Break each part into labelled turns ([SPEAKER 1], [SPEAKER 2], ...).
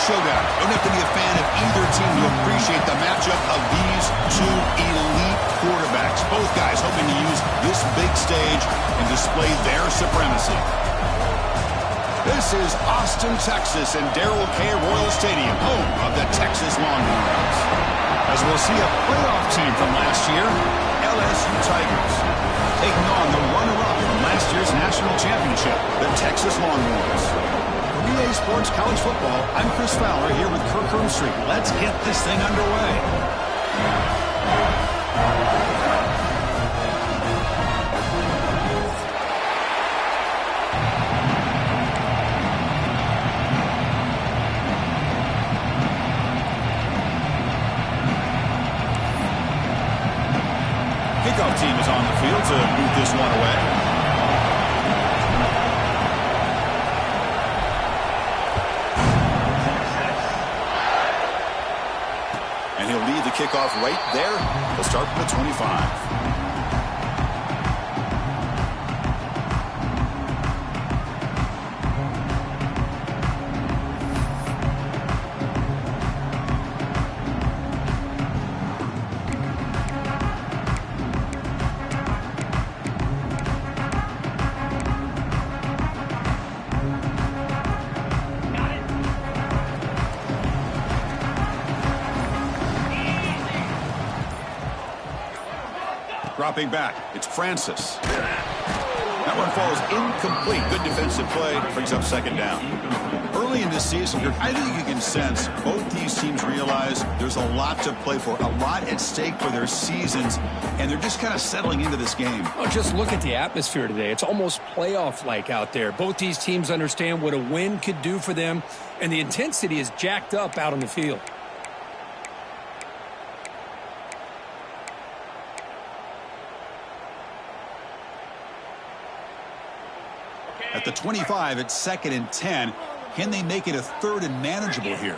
[SPEAKER 1] showdown. Don't have to be a fan of either team to appreciate the matchup of these two elite quarterbacks. Both guys hoping to use this big stage and display their supremacy. This is Austin, Texas, and Darrell K. Royal Stadium, home of the Texas Longhorns. As we'll see a playoff team from last year, LSU Tigers, taking on the runner-up from last year's national championship, the Texas Longhorns. For EA Sports College Football, I'm Chris Fowler here with Kirk Herbstreit. Let's get this thing underway. Kickoff team is on the field to move this one away. And he'll lead the kickoff right there. He'll start from the 25. Dropping back, it's Francis. That one falls incomplete. Good defensive play, brings up second down. Early in this season, I think you can sense both these teams realize there's a lot to play for, a lot at stake for their seasons, and they're just kind of settling into this game.
[SPEAKER 2] Oh, just look at the atmosphere today. It's almost playoff-like out there. Both these teams understand what a win could do for them, and the intensity is jacked up out on the field.
[SPEAKER 1] At the 25, it's 2nd and 10. Can they make it a 3rd and manageable here?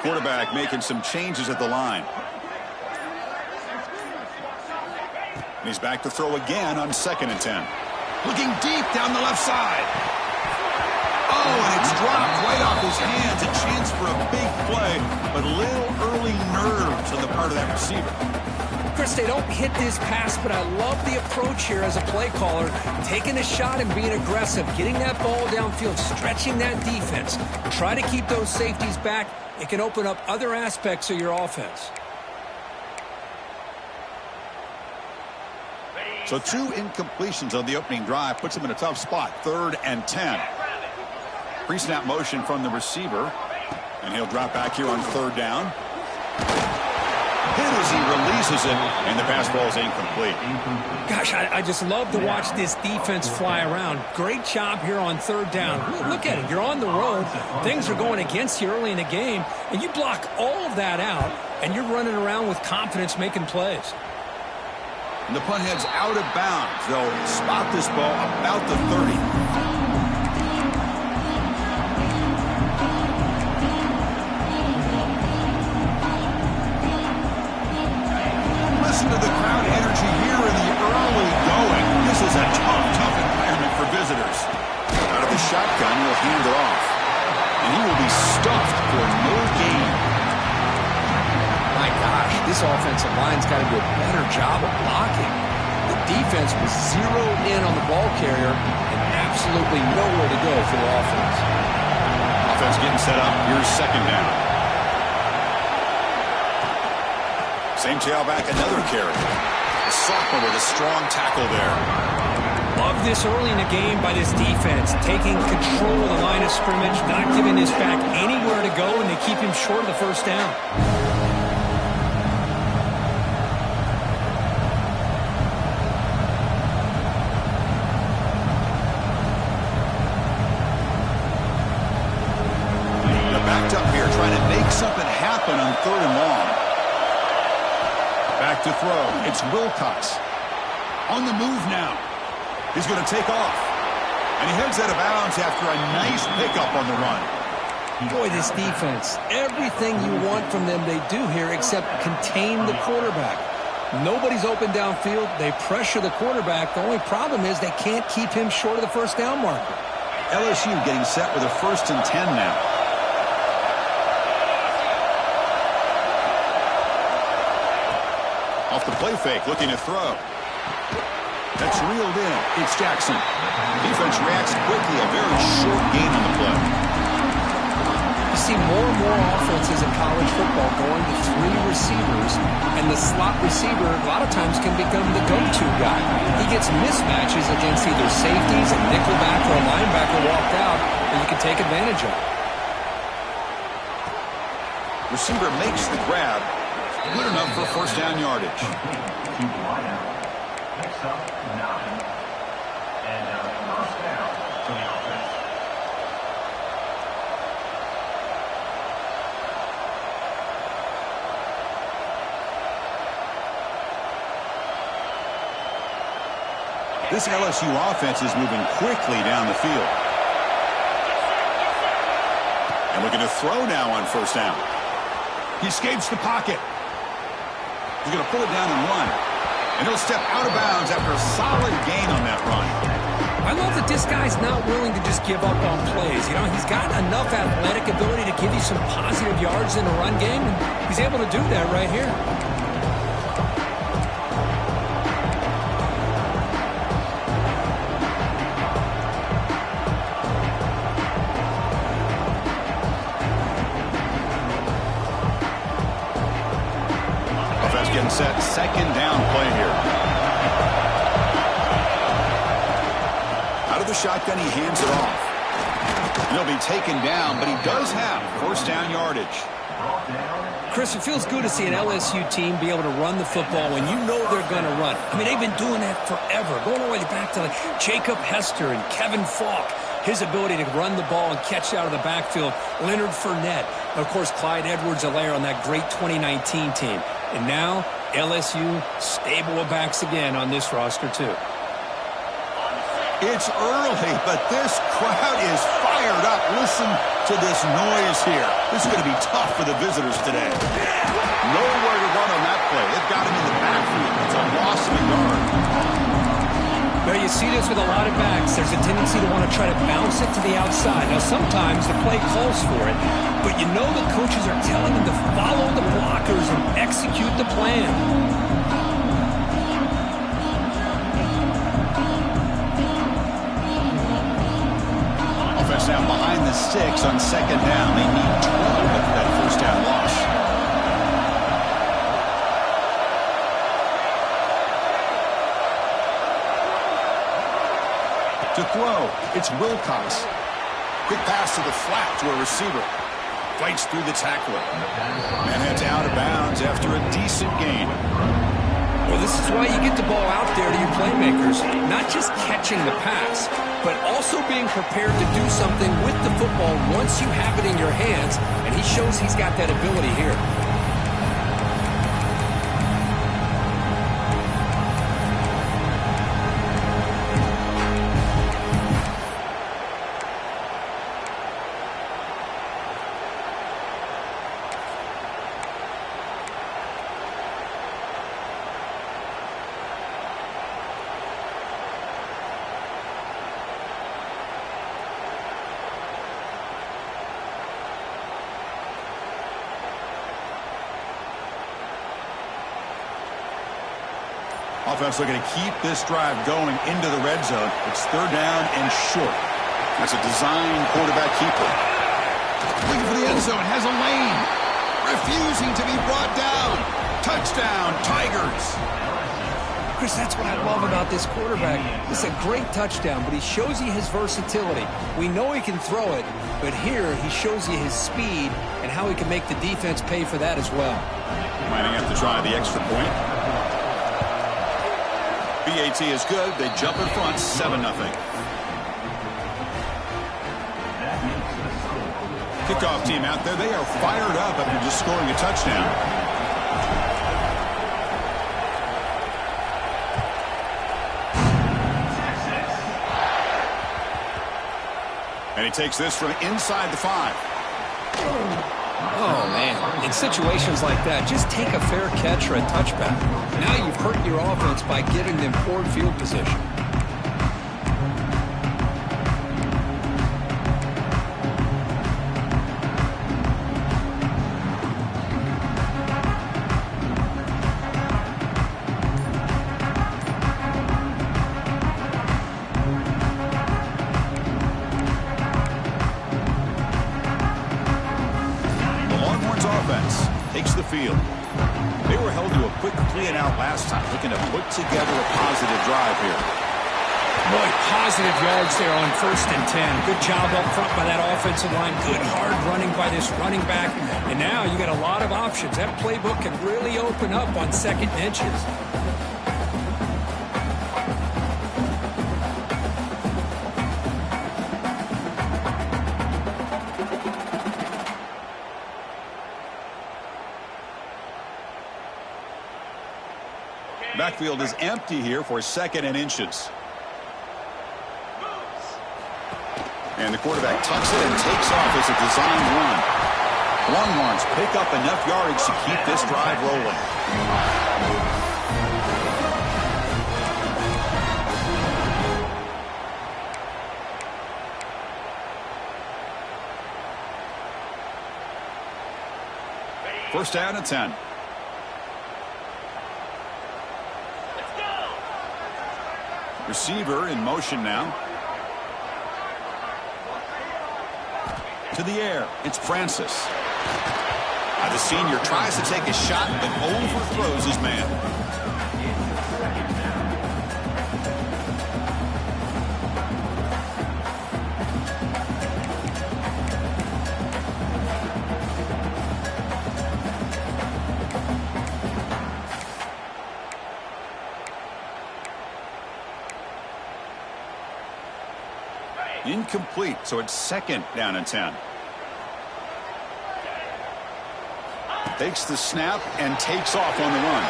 [SPEAKER 1] Quarterback making some changes at the line. And he's back to throw again on 2nd and 10. Looking deep down the left side. Oh, and it's dropped right off his hands. A chance for a big play, but little early nerves on the part of that receiver.
[SPEAKER 2] Chris, they don't hit this pass, but I love the approach here as a play caller. Taking a shot and being aggressive, getting that ball downfield, stretching that defense. Try to keep those safeties back. It can open up other aspects of your offense.
[SPEAKER 1] So 2 incompletions on the opening drive puts him in a tough spot. 3rd and 10. Pre-snap motion from the receiver. And he'll drop back here on 3rd down. Hit as he releases it, and the pass ball is incomplete.
[SPEAKER 2] Gosh, I just love to watch this defense fly around. Great job here on 3rd down. Look at it. You're on the road. Things are going against you early in the game, and you block all of that out, and you're running around with confidence making plays.
[SPEAKER 1] And the punt heads out of bounds. They'll spot this ball about the 30. Listen to the crowd energy here in the early going. This is a tough environment for visitors. Out of the shotgun, he'll hand it off. And he will be stuffed for no gain.
[SPEAKER 2] My gosh, this offensive line's got to do a better job of blocking. The defense was zeroed in on the ball carrier and absolutely nowhere to go for the offense.
[SPEAKER 1] Offense getting set up. Here's 2nd down. Same tailback, another carry. A sophomore with a strong tackle there.
[SPEAKER 2] Love this early in the game by this defense, taking control of the line of scrimmage, not giving this back anywhere to go, and they keep him short of the 1st down.
[SPEAKER 1] They're backed up here, trying to make something happen on 3rd and long. Back to throw. It's Wilcox. On the move now. He's going to take off. And he heads out of bounds after a nice pickup on the run.
[SPEAKER 2] Boy, this defense, everything you want from them they do here except contain the quarterback. Nobody's open downfield. They pressure the quarterback. The only problem is they can't keep him short of the first down marker.
[SPEAKER 1] LSU getting set with a 1st and 10 now. Off the play fake, looking to throw. That's reeled in. It's Jackson. Defense reacts quickly. A very short gain on the play.
[SPEAKER 2] You see more and more offenses in college football going to 3 receivers, and the slot receiver a lot of times can become the go-to guy. He gets mismatches against either safeties, a nickelback, or a linebacker walked out that you can take advantage of.
[SPEAKER 1] Receiver makes the grab. Good enough for 1st down yardage.
[SPEAKER 3] Next up, 9. And 1st down to the offense.
[SPEAKER 1] This LSU offense is moving quickly down the field. And looking to throw now on 1st down. He escapes the pocket. He's going to pull it down and run. And he'll step out of bounds after a solid gain on that run.
[SPEAKER 2] I love that this guy's not willing to just give up on plays. You know, he's got enough athletic ability to give you some positive yards in the run game, and he's able to do that right here.
[SPEAKER 1] Getting set, 2nd down play here. Out of the shotgun, he hands it off. And he'll be taken down, but he does have 1st down yardage.
[SPEAKER 2] Chris, it feels good to see an LSU team be able to run the football when you know they're going to run it. I mean, they've been doing that forever, going all the way back to like Jacob Hester and Kevin Falk. His ability to run the ball and catch out of the backfield. Leonard Fournette. And of course, Clyde Edwards-Helaire on that great 2019 team. And now, LSU stable of backs again on this roster, too.
[SPEAKER 1] It's early, but this crowd is fired up. Listen to this noise here. This is going to be tough for the visitors today. Nowhere to run on that play. It got him in the backfield. It's a loss of a yard.
[SPEAKER 2] Now, you see this with a lot of backs. There's a tendency to want to try to bounce it to the outside. Now, sometimes the play calls for it, but you know the coaches are telling them to follow the blockers and execute the plan.
[SPEAKER 1] Offense now behind the 6 on 2nd down. They need 12 after that 1st down loss. To throw, it's Wilcox. Quick pass to the flat to a receiver. Fights through the tackler. And heads out of bounds after a decent gain.
[SPEAKER 2] Well, this is why you get the ball out there to your playmakers. Not just catching the pass, but also being prepared to do something with the football once you have it in your hands. And he shows he's got that ability here.
[SPEAKER 1] Offense looking to keep this drive going into the red zone. It's 3rd down and short. That's a design quarterback keeper. Looking for the end zone. Has a lane. Refusing to be brought down. Touchdown, Tigers.
[SPEAKER 2] Chris, that's what I love about this quarterback. It's a great touchdown, but he shows you his versatility. We know he can throw it, but here he shows you his speed and how he can make the defense pay for that as well.
[SPEAKER 1] Might have to try the extra point. BAT is good. They jump in front, 7-0. Kickoff team out there. They are fired up after just scoring a touchdown. And he takes this from inside the 5.
[SPEAKER 2] Oh, man. In situations like that, just take a fair catch or a touchback. Now you've hurt your offense by giving them poor field position.
[SPEAKER 1] Takes the field. They were held to a quick 3-and-out last time, looking to put together a positive drive here.
[SPEAKER 2] Boy, positive yards there on 1st and 10. Good job up front by that offensive line. Good hard running by this running back. And now you got a lot of options. That playbook can really open up on 2nd and inches.
[SPEAKER 1] Backfield is empty here for 2nd and inches. And the quarterback tucks it and takes off as a design run. Longhorns pick up enough yardage to keep this drive rolling. First down and 10. Receiver in motion now. To the air. It's Francis. The senior tries to take a shot but overthrows his man. Incomplete, so it's 2nd down and 10. Takes the snap and takes off on the run.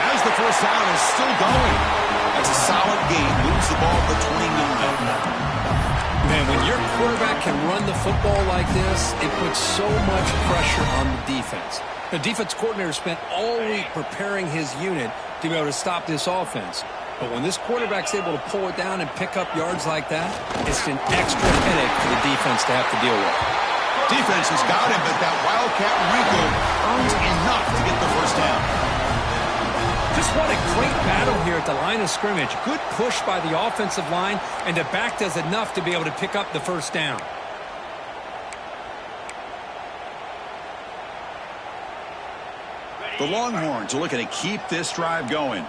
[SPEAKER 1] As the first down is still going. That's a solid gain. Moves the ball to the 29.
[SPEAKER 2] Man, when your quarterback can run the football like this, it puts so much pressure on the defense. The defense coordinator spent all week preparing his unit to be able to stop this offense. But when this quarterback's able to pull it down and pick up yards like that, it's an extra headache for the defense to have to deal with.
[SPEAKER 1] Defense has got him, but that Wildcat wrinkle earns enough to get the first down.
[SPEAKER 2] Just what a great battle here at the line of scrimmage. Good push by the offensive line, and the back does enough to be able to pick up the first down.
[SPEAKER 1] The Longhorns are looking to keep this drive going.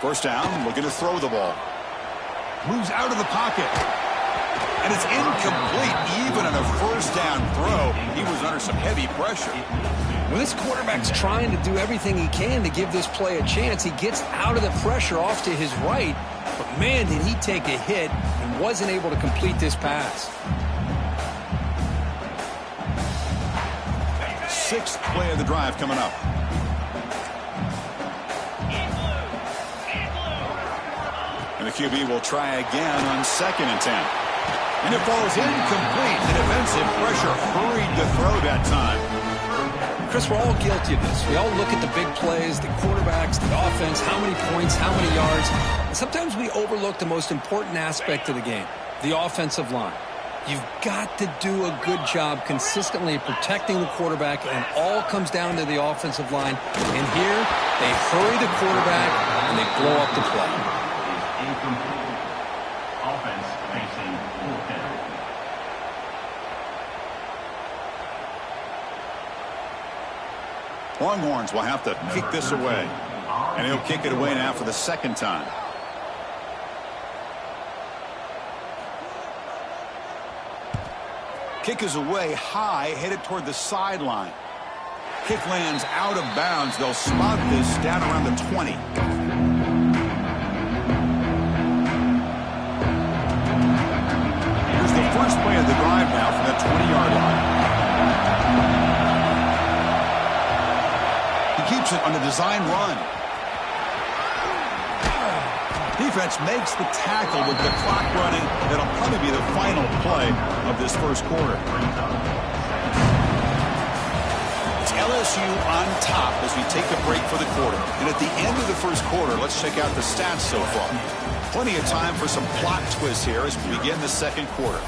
[SPEAKER 1] First down, looking to throw the ball. Moves out of the pocket. And it's incomplete, even on a first down throw. He was under some heavy pressure.
[SPEAKER 2] When this quarterback's trying to do everything he can to give this play a chance, he gets out of the pressure off to his right. But man, did he take a hit and wasn't able to complete this pass.
[SPEAKER 1] 6th play of the drive coming up. And the QB will try again on 2nd and 10. And it falls incomplete. The defensive pressure hurried the throw that time.
[SPEAKER 2] Chris, we're all guilty of this. We all look at the big plays, the quarterbacks, the offense, how many points, how many yards. And sometimes we overlook the most important aspect of the game, the offensive line. You've got to do a good job consistently protecting the quarterback, and it all comes down to the offensive line. And here, they hurry the quarterback, and they blow up the play.
[SPEAKER 3] Offense facing 4th down.
[SPEAKER 1] Longhorns will have to kick this away. And he'll kick it away now for the 2nd time. Kick is away high, headed toward the sideline. Kick lands out of bounds. They'll spot this down around the 20. Here's the first play of the drive now from the 20-yard line. He keeps it on a design run. Defense makes the tackle with the clock running. That'll probably be the final play of this first quarter. It's LSU on top as we take a break for the quarter. And at the end of the first quarter, let's check out the stats so far. Plenty of time for some plot twists here as we begin the second quarter.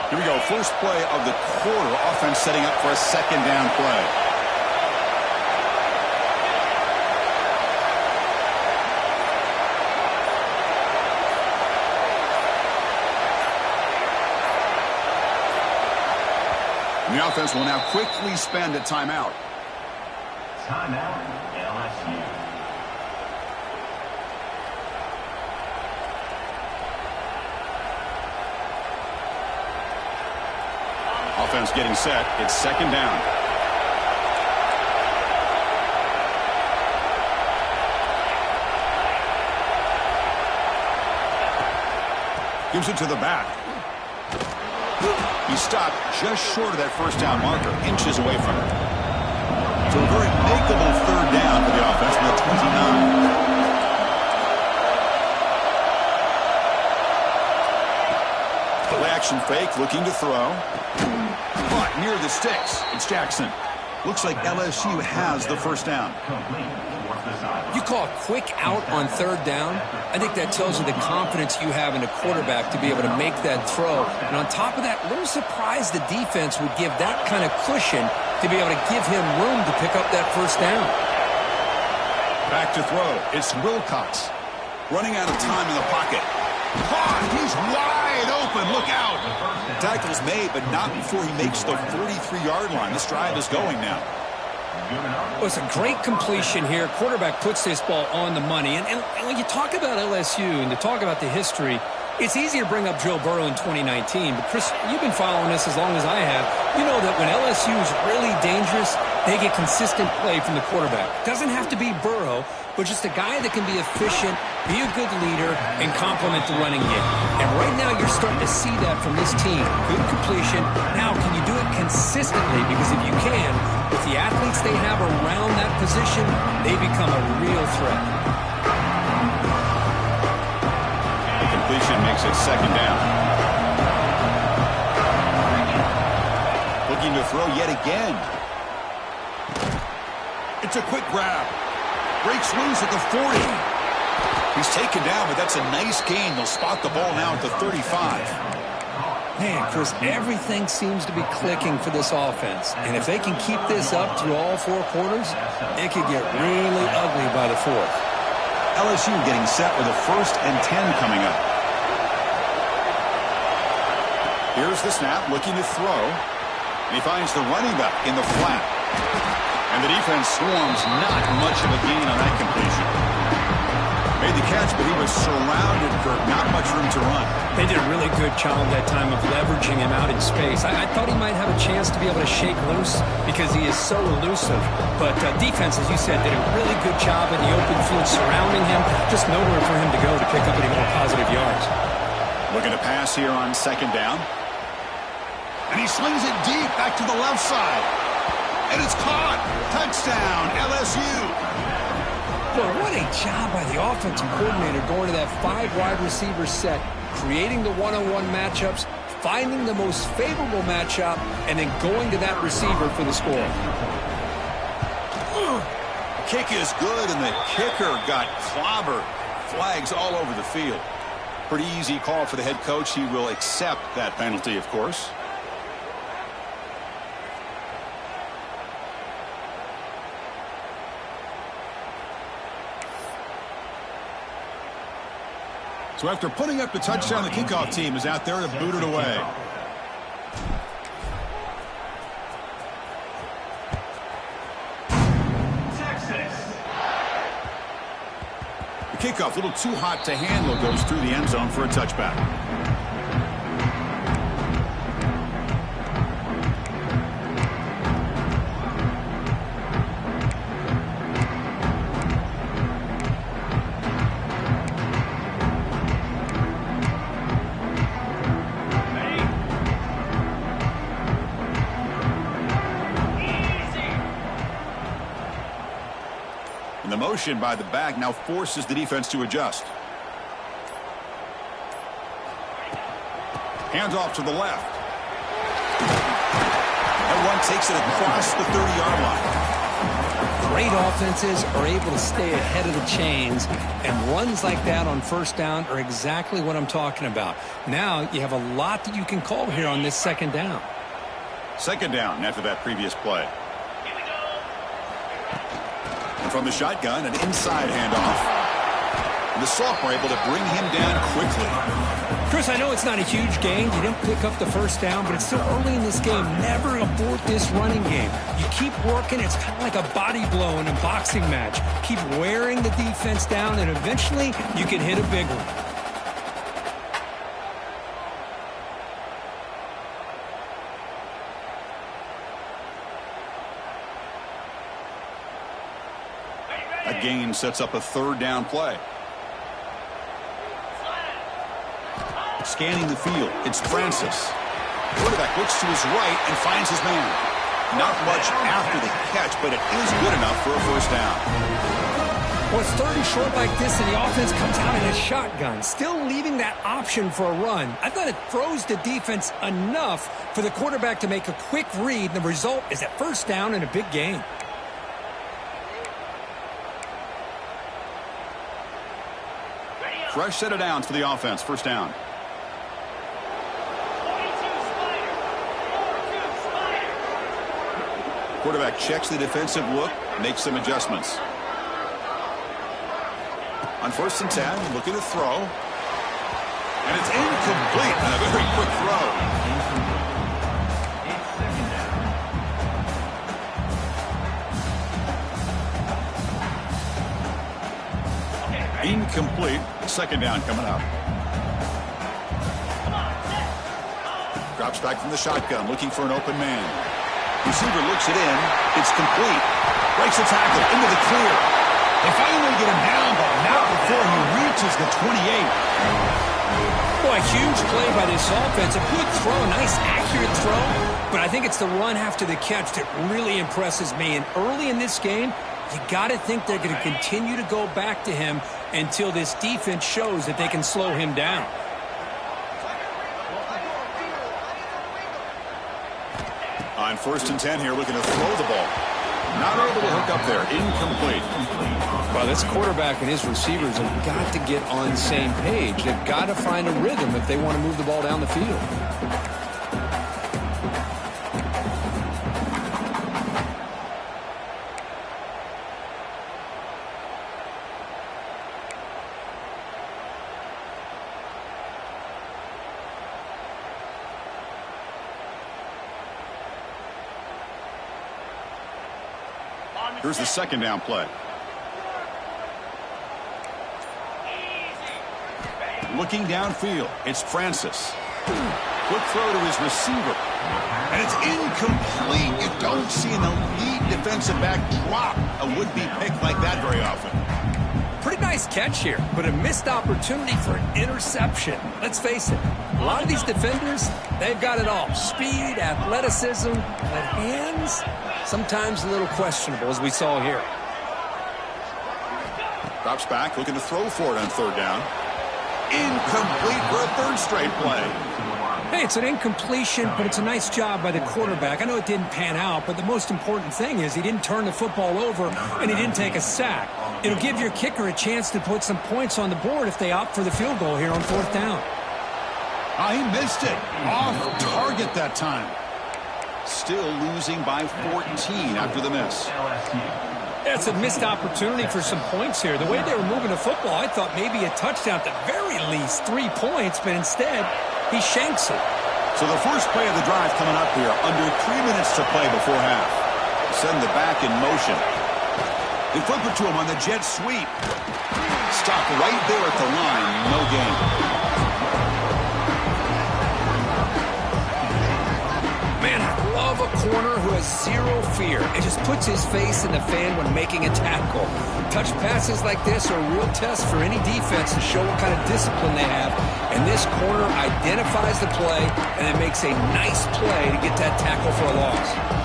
[SPEAKER 1] Here we go, first play of the quarter. Offense setting up for a second down play. And the offense will now quickly spend a timeout.
[SPEAKER 3] Timeout, LSU.
[SPEAKER 1] Offense getting set. It's second down. Gives it to the back. He stopped just short of that first down marker, inches away from it. So a very makeable third down for the offense from the 29. Play action fake, looking to throw. But near the sticks, it's Jackson. Looks like LSU has the first down.
[SPEAKER 2] You call a quick out on third down. I think that tells you the confidence you have in a quarterback to be able to make that throw. And on top of that, a little surprised the defense would give that kind of cushion to be able to give him room to pick up that first down.
[SPEAKER 1] Back to throw. It's Wilcox. Running out of time in the pocket. Caught. He's wide open. Look out. Tackle's made, but not before he makes the 43-yard line. This drive is going now.
[SPEAKER 2] Well, it's a great completion here. Quarterback puts this ball on the money. And when you talk about LSU and you talk about the history, it's easy to bring up Joe Burrow in 2019. But, Chris, you've been following this as long as I have. You know that when LSU is really dangerous, they get consistent play from the quarterback. Doesn't have to be Burrow, but just a guy that can be efficient, be a good leader, and complement the running game. And right now you're starting to see that from this team. Good completion. Now, can you do it consistently? Because if you can, with the athletes they have around that position, they become a real threat.
[SPEAKER 1] The completion makes it second down. Looking to throw yet again. It's a quick grab. Breaks loose at the 40. He's taken down, but that's a nice gain. They'll spot the ball now at the 35.
[SPEAKER 2] Man, Chris, everything seems to be clicking for this offense. And if they can keep this up through all four quarters, it could get really ugly by the fourth.
[SPEAKER 1] LSU getting set with a 1st and 10 coming up. Here's the snap, looking to throw. And he finds the running back in the flat. And the defense swarms, not much of a gain on that completion. Made the catch, but he was surrounded, Kirk. Not much room to run.
[SPEAKER 2] They did a really good job that time of leveraging him out in space. I thought he might have a chance to be able to shake loose because he is so elusive. But defense, as you said, did a really good job in the open field surrounding him. Just nowhere for him to go to pick up any more positive yards.
[SPEAKER 1] Looking to pass here on second down. And he slings it deep back to the left side. And it's caught. Touchdown, LSU.
[SPEAKER 2] Well, what a job by the offensive coordinator going to that 5 wide receiver set, creating the one-on-one matchups, finding the most favorable matchup, and then going to that receiver for the score.
[SPEAKER 1] Kick is good, and the kicker got clobbered. Flags all over the field. Pretty easy call for the head coach. He will accept that penalty, of course. So after putting up the touchdown, the kickoff team is out there to boot it away.
[SPEAKER 3] Texas.
[SPEAKER 1] The kickoff, a little too hot to handle, goes through the end zone for a touchback. And the motion by the back now forces the defense to adjust. Hands off to the left. That one takes it across the 30-yard line.
[SPEAKER 2] Great offenses are able to stay ahead of the chains, and runs like that on first down are exactly what I'm talking about. Now you have a lot that you can call here on this second down.
[SPEAKER 1] Second down after that previous play. And from the shotgun, an inside handoff. And the Sophomore able to bring him down quickly.
[SPEAKER 2] Chris, I know it's not a huge gain. You didn't pick up the first down, but it's still early in this game. Never abort this running game. You keep working. It's kind of like a body blow in a boxing match. Keep wearing the defense down, and eventually you can hit a big one.
[SPEAKER 1] A gain sets up a third down play. Scanning the field, it's Francis. Quarterback looks to his right and finds his man. Not much after the catch, but it is good enough for a first down.
[SPEAKER 2] Well, it's third and short like this, and the offense comes out in a shotgun, still leaving that option for a run. I thought it throws the defense enough for the quarterback to make a quick read, and the result is a first down and a big gain.
[SPEAKER 1] Fresh set of downs for the offense, first down. Quarterback checks the defensive look, makes some adjustments. On first and 10, looking to throw. And it's incomplete on a very quick throw. Incomplete. Second down coming up. Drops back from the shotgun, looking for an open man. Receiver looks it in. It's complete. Breaks the tackle into the clear. They finally get him down, but not before he reaches the 28.
[SPEAKER 2] Boy, huge play by this offense. A good throw, a nice accurate throw. But I think it's the run after the catch that really impresses me. And early in this game, you got to think they're going to continue to go back to him until this defense shows that they can slow him down.
[SPEAKER 1] On first and 10 here, looking to throw the ball. Not able to hook up there. Incomplete.
[SPEAKER 2] Well, this quarterback and his receivers have got to get on the same page. They've got to find a rhythm if they want to move the ball down the field.
[SPEAKER 1] Here's the second down play. Looking downfield, it's Francis. Quick throw to his receiver. And it's incomplete. You don't see an elite defensive back drop a would-be pick like that very often.
[SPEAKER 2] Pretty nice catch here, but a missed opportunity for an interception. Let's face it, a lot of these defenders, they've got it all. Speed, athleticism, but hands, sometimes a little questionable, as we saw here.
[SPEAKER 1] Drops back, looking to throw for it on third down. Incomplete for a third straight play.
[SPEAKER 2] Hey, it's an incompletion, but it's a nice job by the quarterback. I know it didn't pan out, but the most important thing is he didn't turn the football over and he didn't take a sack. It'll give your kicker a chance to put some points on the board if they opt for the field goal here on fourth down.
[SPEAKER 1] He missed it. Off target that time. Still losing by 14 after the miss.
[SPEAKER 2] That's a missed opportunity for some points here. The way they were moving the football, I thought maybe a touchdown, at the very least 3 points, but instead he shanks it.
[SPEAKER 1] So the first play of the drive coming up here, under 3 minutes to play before half. Send the back in motion. They flip it to him on the jet sweep. Stop right there at the line. No gain.
[SPEAKER 2] Man, I love a corner who has zero fear and just puts his face in the fan when making a tackle. Touch passes like this are a real test for any defense to show what kind of discipline they have. And this corner identifies the play and then makes a nice play to get that tackle for a loss.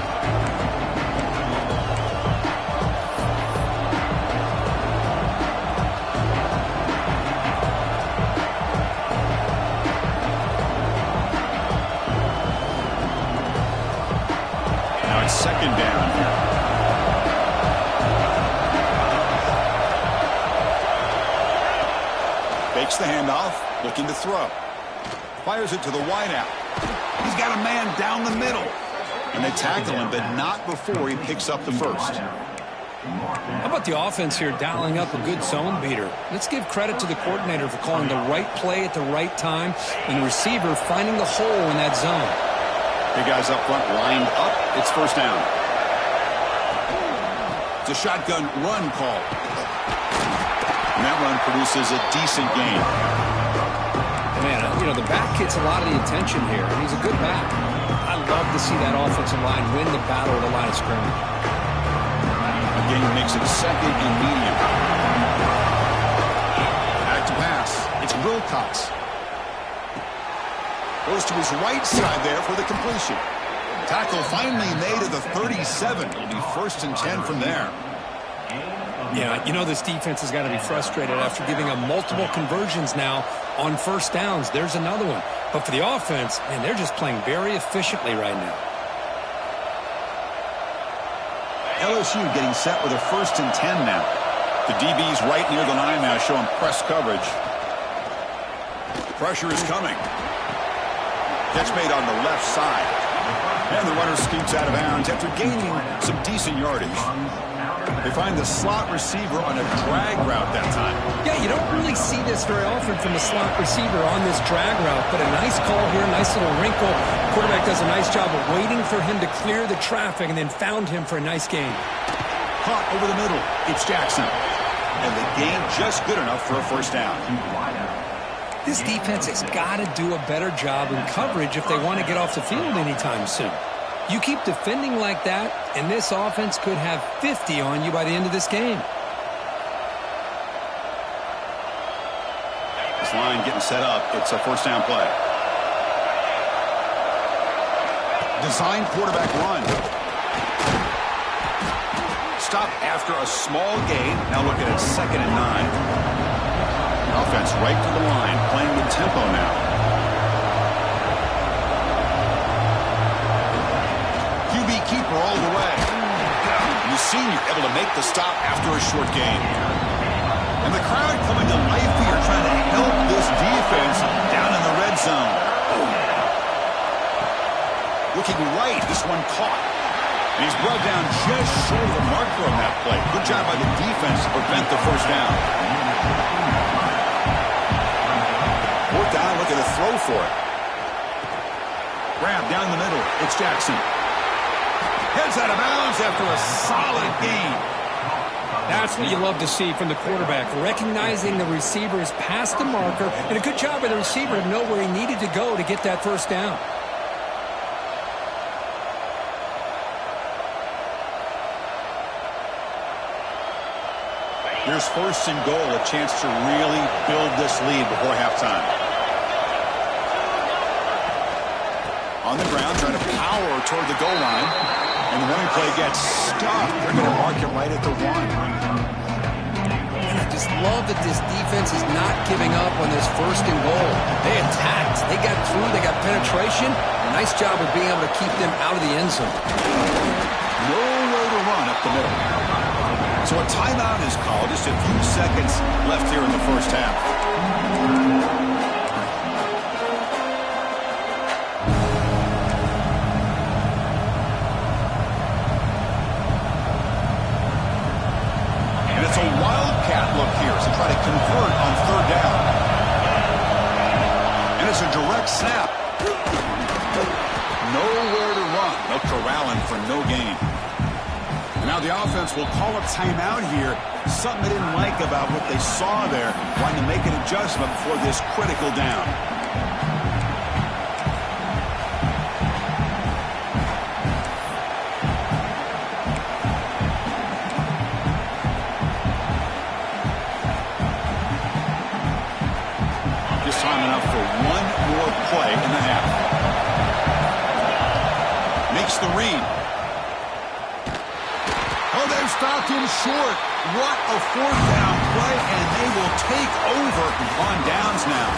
[SPEAKER 1] Fakes the handoff, looking to throw. Fires it to the wideout. He's got a man down the middle. And they tackle him, but not before he picks up the first.
[SPEAKER 2] How about the offense here dialing up a good zone beater? Let's give credit to the coordinator for calling the right play at the right time and the receiver finding the hole in that zone.
[SPEAKER 1] The guys up front lined up. It's first down. It's a shotgun run call. And that run produces a decent gain.
[SPEAKER 2] Man, you know, the back gets a lot of the attention here, and he's a good back. I love to see that offensive line win the battle at the line of scrimmage.
[SPEAKER 1] Gain makes it second and medium. Back to pass. It's Wilcox. Goes to his right side there for the completion. Tackle finally made at the 37. It'll be first and 10 from there.
[SPEAKER 2] Yeah, you know this defense has got to be frustrated after giving up multiple conversions now on first downs. There's another one. But for the offense, man, they're just playing very efficiently right now.
[SPEAKER 1] LSU getting set with a first and 10 now. The DB's right near the line now, showing press coverage. Pressure is coming. Catch made on the left side. And the runner scoots out of bounds after gaining some decent yardage. They find the slot receiver on a drag route that time.
[SPEAKER 2] Yeah, you don't really see this very often from a slot receiver on this drag route, but a nice call here, nice little wrinkle. Quarterback does a nice job of waiting for him to clear the traffic and then found him for a nice gain.
[SPEAKER 1] Caught over the middle. It's Jackson. And the gain just good enough for a first down.
[SPEAKER 2] This defense has got to do a better job in coverage if they want to get off the field anytime soon. You keep defending like that, and this offense could have 50 on you by the end of this game.
[SPEAKER 1] This line getting set up. It's a first down play. Design quarterback run. Stop after a small gain. Now looking at second and 9. Offense right to the line, playing with tempo now. QB keeper all the way. And the senior able to make the stop after a short gain. And the crowd coming to life here, trying to help this defense down in the red zone. Looking right, this one caught. And he's brought down just short of the marker on that play. Good job by the defense to prevent the first down. Fourth down, looking to throw for it. Grab down the middle. It's Jackson. Heads out of bounds after a solid gain.
[SPEAKER 2] That's what you love to see from the quarterback, recognizing the receiver is past the marker, and a good job by the receiver to know where he needed to go to get that first down.
[SPEAKER 1] Here's first and goal, a chance to really build this lead before halftime. On the ground, trying to power toward the goal line. And the running play gets stopped. They're going to mark it right at the 1.
[SPEAKER 2] And I just love that this defense is not giving up on this first and goal. They attacked. They got through. They got penetration. Nice job of being able to keep them out of the end zone.
[SPEAKER 1] Nowhere to run up the middle. So a timeout is called. Just a few seconds left here in the first half. And it's a wildcat look here to try to convert on third down. And it's a direct snap. Nowhere to run. No corralling for no gain. Now the offense will call a timeout here. Something they didn't like about what they saw there. Wanting to make an adjustment for this critical down. Just time enough for one more play in the half. Makes the read. They've stopped him short. What a fourth down play, and they will take over on downs now.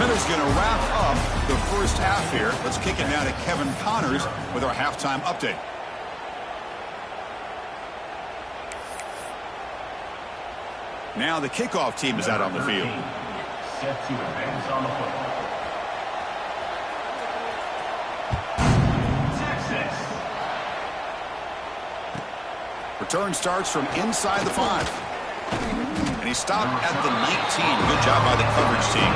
[SPEAKER 1] Miller's going to wrap up the first half here. Let's kick it now to Kevin Connors with our halftime update. Now the kickoff team is out on the field.
[SPEAKER 3] Set to advance on the football. Texas.
[SPEAKER 1] Return starts from inside the 5. And he stopped at the 19. Good job by the coverage team.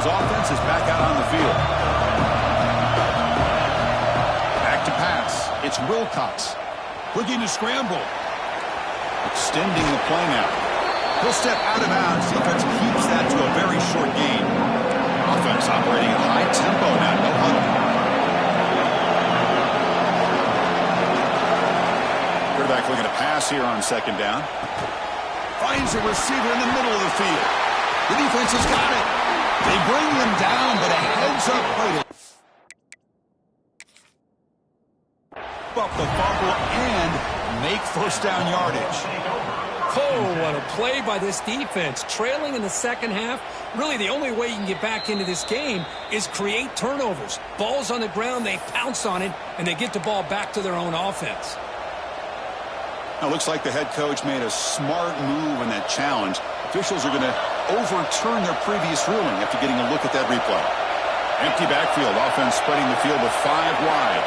[SPEAKER 1] Offense is back out on the field. Back to pass. It's Wilcox. Looking to scramble. Extending the play now. He'll step out of bounds. Defense keeps that to a very short gain. Offense operating at high tempo now. No huddle. Quarterback looking to pass here on second down. Finds a receiver in the middle of the field. The defense has got it. They bring him down, but a heads-up play to up the fumble and make first down yardage.
[SPEAKER 2] Oh, what a play by this defense. Trailing in the second half, really the only way you can get back into this game is create turnovers. Ball's on the ground, they pounce on it, and they get the ball back to their own offense.
[SPEAKER 1] Now, looks like the head coach made a smart move in that challenge. Officials are going to overturn their previous ruling after getting a look at that replay. Empty backfield. Offense spreading the field with 5 wide.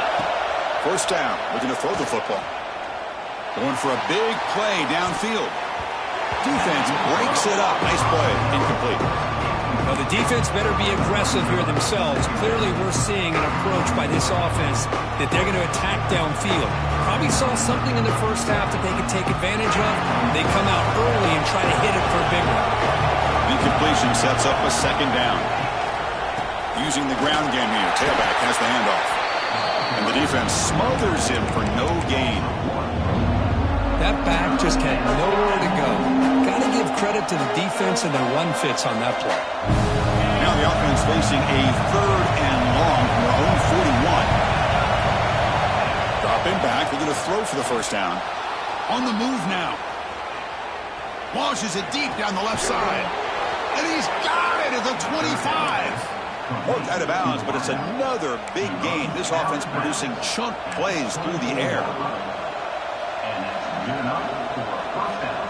[SPEAKER 1] First down. Looking to throw the football. Going for a big play downfield. Defense breaks it up. Nice play. Incomplete.
[SPEAKER 2] Well, the defense better be aggressive here themselves. Clearly, we're seeing an approach by this offense that they're going to attack downfield. Probably saw something in the first half that they could take advantage of. They come out early and try to hit it for a big one.
[SPEAKER 1] Incompletion sets up a second down. Using the ground game here. Tailback has the handoff. And the defense smothers him for no gain.
[SPEAKER 2] That back just had nowhere to go. Got to give credit to the defense and their run fits on that play.
[SPEAKER 1] Now the offense facing a 3rd and long from their own 41. Dropping back. They're going to throw for the first down. On the move now. Launches it deep down the left side. And he's got it at the 25. Worked out of bounds, but it's another big gain. This offense producing chunk plays through the air.
[SPEAKER 3] And that's good enough for a first down.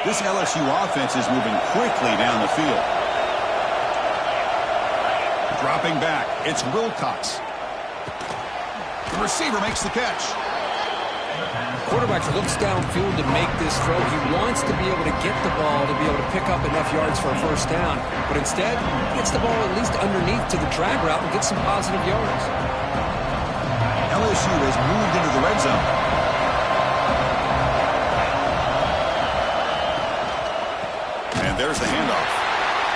[SPEAKER 1] This LSU offense is moving quickly down the field. Dropping back. It's Wilcox. The receiver makes the catch.
[SPEAKER 2] Quarterback looks downfield to make this throw. He wants to be able to get the ball to be able to pick up enough yards for a first down. But instead, he gets the ball at least underneath to the drag route and gets some positive yards.
[SPEAKER 1] LSU has moved into the red zone. And there's the handoff.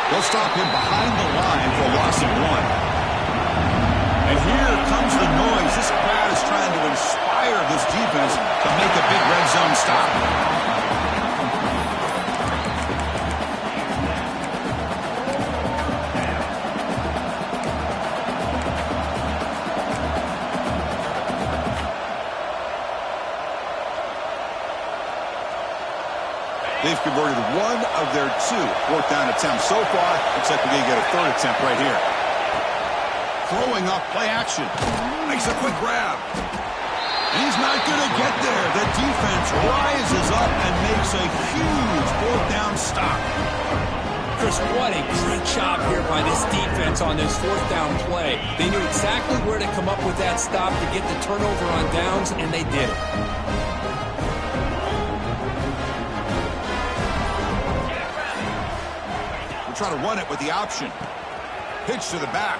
[SPEAKER 1] They'll stop him behind the line for a loss of 1. And here comes the noise. This crowd is trying to inspire this defense to make a big red zone stop. They've converted 1 of their 2 fourth down attempts so far. Looks like we're going to get a 3rd attempt right here. Throwing up play action. Makes a quick grab. And he's not going to get there. The defense rises up and makes a huge 4th down stop.
[SPEAKER 2] Chris, what a great job here by this defense on this 4th down play. They knew exactly where to come up with that stop to get the turnover on downs, and they did it.
[SPEAKER 1] We'll try to run it with the option. Pitch to the back.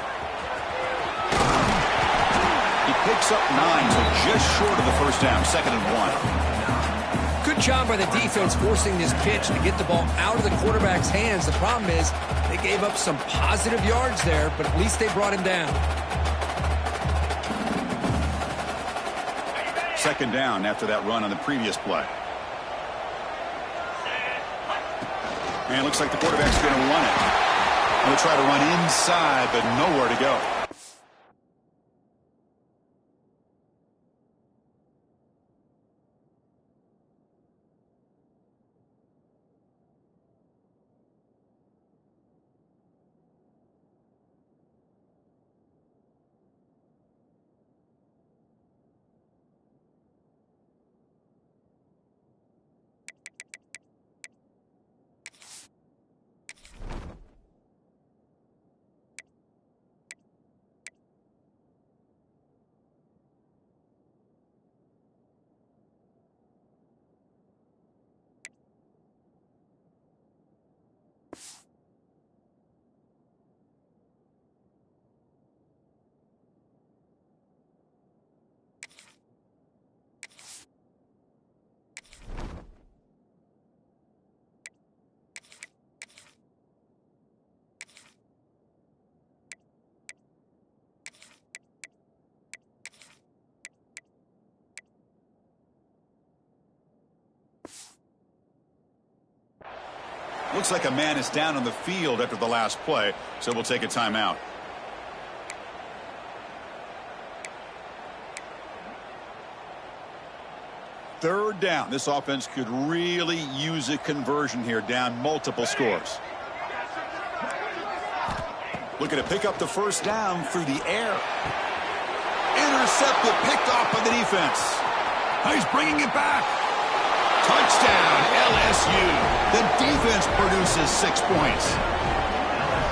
[SPEAKER 1] He picks up 9, so just short of the first down, 2nd and 1.
[SPEAKER 2] Good job by the defense forcing this pitch to get the ball out of the quarterback's hands. The problem is they gave up some positive yards there, but at least they brought him down.
[SPEAKER 1] 2nd down after that run on the previous play. And it looks like the quarterback's going to run it. They'll try to run inside, but nowhere to go. Looks like a man is down on the field after the last play, so we'll take a timeout. Third down. This offense could really use a conversion here, down multiple scores. Looking to pick up the first down through the air. Intercepted, picked off by the defense. He's bringing it back. Touchdown, LSU. The defense produces 6 points.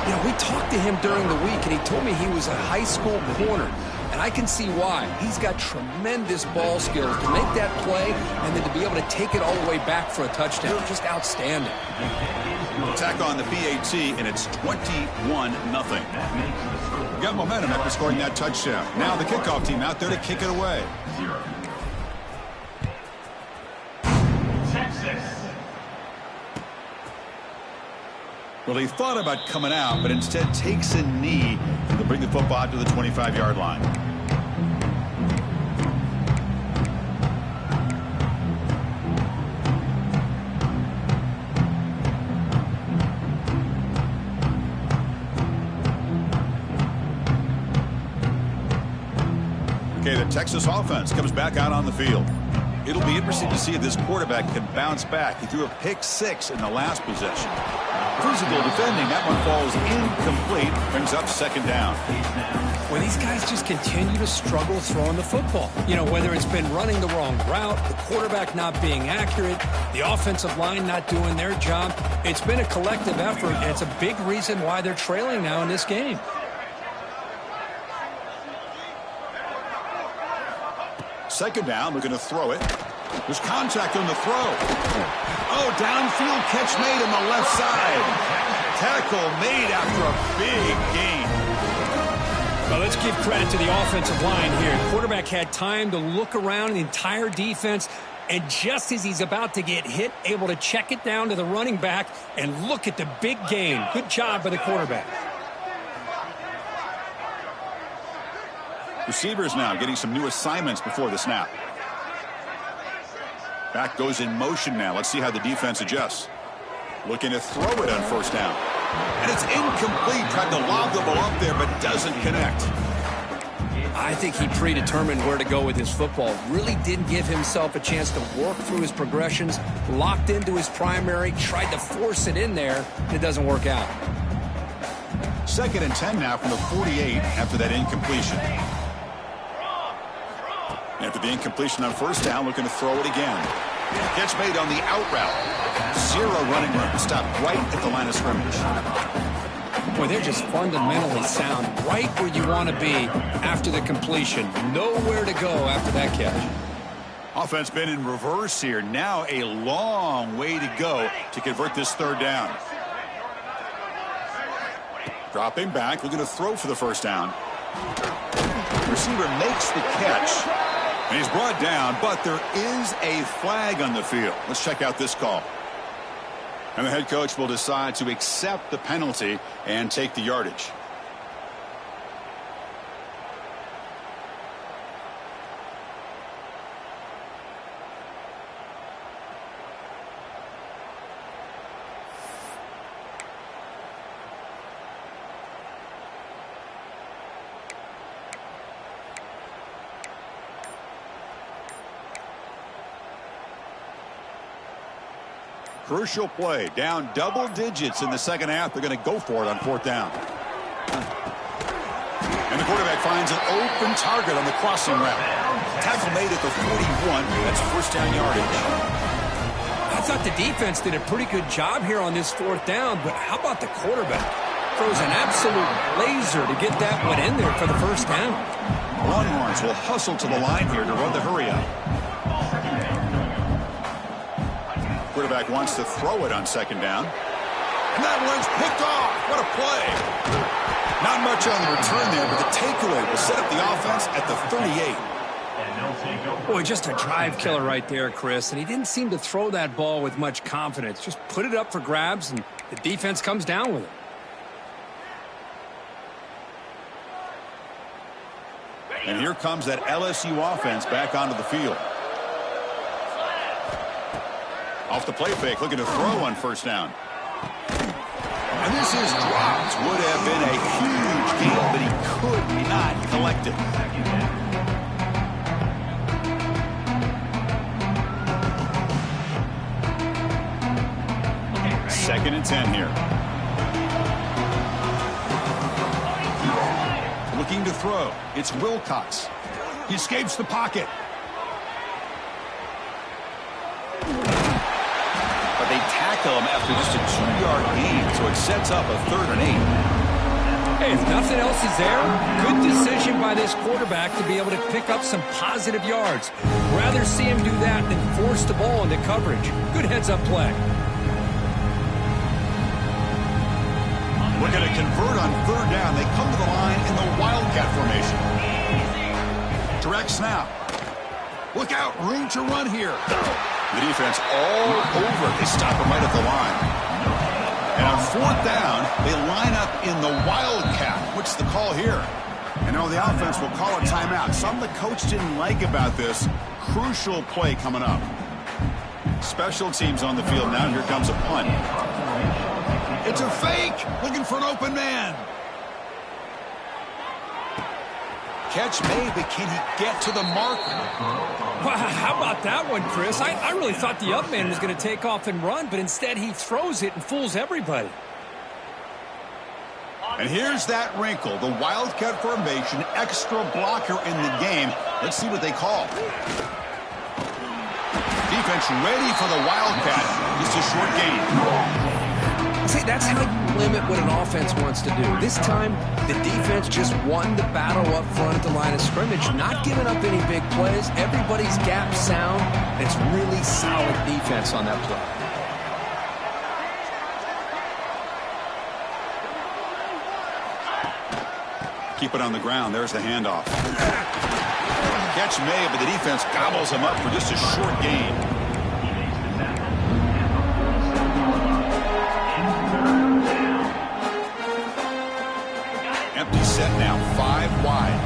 [SPEAKER 2] You know, we talked to him during the week, and he told me he was a high school corner. And I can see why. He's got tremendous ball skills to make that play and then to be able to take it all the way back for a touchdown. Just outstanding.
[SPEAKER 1] Attack on the PAT, and it's 21-0. Got momentum after scoring that touchdown. Now the kickoff team out there to kick it away. Well, he thought about coming out, but instead takes a knee to bring the football out to the 25-yard line. Okay, the Texas offense comes back out on the field. It'll be interesting to see if this quarterback can bounce back. He threw a pick 6 in the last possession. Physical defending, that one falls incomplete, brings up second down.
[SPEAKER 2] Well, these guys just continue to struggle throwing the football. You know, whether it's been running the wrong route, the quarterback not being accurate, the offensive line not doing their job. It's been a collective effort, and it's a big reason why they're trailing now in this game.
[SPEAKER 1] Second down, we're going to throw it. There's contact on the throw. Oh, downfield catch made on the left side. Tackle made after a big gain.
[SPEAKER 2] Well, let's give credit to the offensive line here. Quarterback had time to look around the entire defense, and just as he's about to get hit, able to check it down to the running back, and look at the big gain. Good job by the quarterback.
[SPEAKER 1] Receivers now getting some new assignments before the snap. Back goes in motion now. Let's see how the defense adjusts. Looking to throw it on first down. And it's incomplete. Tried to lob the ball up there, but doesn't connect.
[SPEAKER 2] I think he predetermined where to go with his football. Really didn't give himself a chance to work through his progressions. Locked into his primary. Tried to force it in there. It doesn't work out.
[SPEAKER 1] 2nd and 10 now from the 48 after that incompletion. After the incompletion on first down, looking to throw it again. Catch made on the out route. 0 running room. Stopped right at the line of scrimmage.
[SPEAKER 2] Boy, they're just fundamentally sound. Right where you want to be after the completion. Nowhere to go after that catch.
[SPEAKER 1] Offense been in reverse here. Now a long way to go to convert this third down. Dropping back, looking to throw for the first down. Receiver makes the catch. And he's brought down, but there is a flag on the field. Let's check out this call. And the head coach will decide to accept the penalty and take the yardage. Crucial play. Down double digits in the second half. They're going to go for it on 4th down. And the quarterback finds an open target on the crossing route. Tackle made at the 41. That's 1st down yardage.
[SPEAKER 2] I thought the defense did a pretty good job here on this 4th down, but how about the quarterback? Throws an absolute laser to get that one in there for the 1st down.
[SPEAKER 1] Longhorns will hustle to the line here to run the hurry up. Quarterback wants to throw it on 2nd down. And that one's picked off. What a play. Not much on the return there, but the takeaway will set up the offense at the 38.
[SPEAKER 2] Boy, just a drive killer right there, Chris. And he didn't seem to throw that ball with much confidence. Just put it up for grabs, and the defense comes down with it.
[SPEAKER 1] And here comes that LSU offense back onto the field. Off the play fake, looking to throw on 1st down. And this is dropped. Would have been a huge gain, but he could not collect it. Second and 10 here. Looking to throw. It's Wilcox. He escapes the pocket. But they tackle him after just a 2-yard gain, so it sets up a 3rd and 8.
[SPEAKER 2] Hey, if nothing else is there, good decision by this quarterback to be able to pick up some positive yards. Rather see him do that than force the ball into coverage. Good heads-up play.
[SPEAKER 1] Looking to convert on 3rd down. They come to the line in the Wildcat formation. Direct snap. Look out, room to run here. The defense all over. They stop him right at the line. And on 4th down, they line up in the Wildcat. What's the call here? And now the offense will call a timeout. Something the coach didn't like about this. Crucial play coming up. Special teams on the field now. Here comes a punt. It's a fake. Looking for an open man. Catch made, but can he get to the marker?
[SPEAKER 2] Wow, how about that one, Chris? I really thought the up man was going to take off and run, but instead he throws it and fools everybody.
[SPEAKER 1] And here's that wrinkle. The Wildcat formation, extra blocker in the game. Let's see what they call. Defense ready for the Wildcat. Just a short gain.
[SPEAKER 2] See, that's how you limit what an offense wants to do. This time, the defense just won the battle up front at the line of scrimmage, not giving up any big plays. Everybody's gap sound. It's really solid defense on that play.
[SPEAKER 1] Keep it on the ground. There's the handoff. Catch made, but the defense gobbles him up for just a short gain. Empty set now, 5 wide.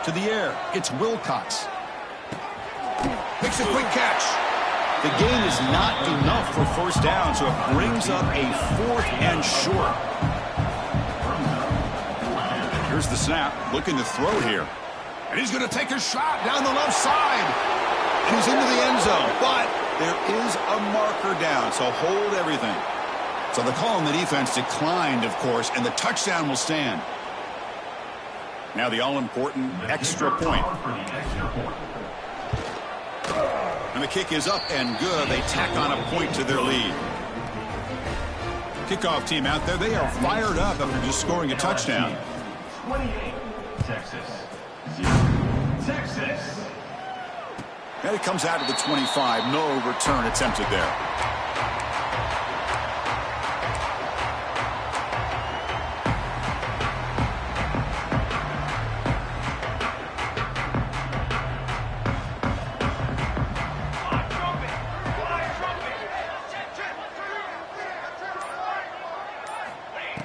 [SPEAKER 1] To the air, it's Wilcox. Makes a quick catch. The gain is not enough for 1st down, so it brings up a 4th and short. Here's the snap, looking to throw here. And he's going to take a shot down the left side. And he's into the end zone, but there is a marker down, so hold everything. So the call on the defense declined, of course, and the touchdown will stand. Now the all-important extra point. And the kick is up and good. They tack on a point to their lead. Kickoff team out there, they are fired up after just scoring a touchdown.
[SPEAKER 3] 28, Texas. Texas.
[SPEAKER 1] And it comes out to the 25. No return attempted there.